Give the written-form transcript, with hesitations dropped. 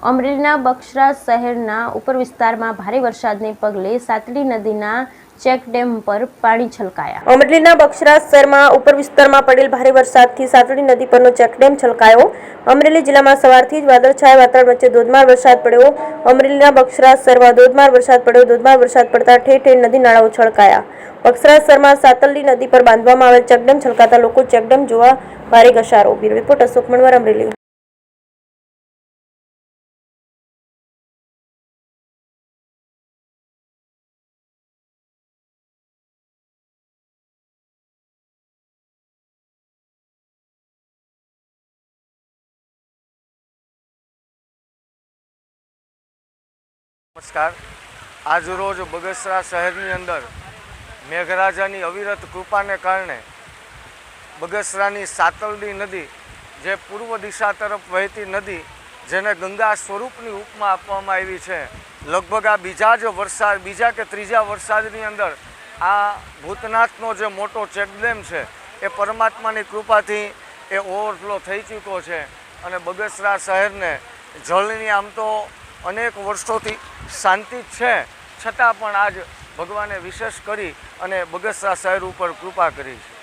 અમરેલીના બગસરા શહેરના ઉપર વિસ્તારમાં ભારે વરસાદને પગલે સાતડી નદીના ચેકડેમ પર પાણી છલકાયા। અમરેલીના બગસરા શહેરમાં ઉપર વિસ્તારમાં પડેલ ભારે વરસાદથી સાતડી નદી પરનો ચેકડેમ છલકાયો। અમરેલી જિલ્લામાં સવારથી જ વાદળછાયા વાતાવરણ વચ્ચે ધોધમાર વરસાદ પડ્યો। અમરેલીના બગસરા શહેરમાં ધોધમાર વરસાદ પડ્યો। ધોધમાર વરસાદ પડતા ઠેર ઠેર નદી નાળાઓ છલકાયા। બગસરા શહેરમાં સાતડી નદી પર બાંધવામાં આવેલ ચેકડેમ છલકાતા લોકો ચેકડેમ જોવા ભારે ઘસારો। Bureau report Ashok Manvar, Amreli. નમસ્કાર। આજરોજ બગસરા શહેરની અંદર મેઘરાજાની અવિરત કૃપાને કારણે બગસરાની સાતલડી નદી, જે પૂર્વ દિશા તરફ વહેતી નદી, જેને ગંગા સ્વરૂપની ઉપમા આપવામાં આવી છે, લગભગ આ બીજા કે ત્રીજા વરસાદની અંદર આ ભૂતનાથનો જે મોટો ચેકડેમ છે એ પરમાત્માની કૃપાથી એ ઓવરફ્લો થઈ ચૂક્યો છે અને બગસરા શહેરને જળની આમ તો અનેક વર્ષોથી શાંતિ છે, છતાં પણ આજ ભગવાને વિશેષ કરી અને બગસરા શહેર ઉપર કૃપા કરી છે।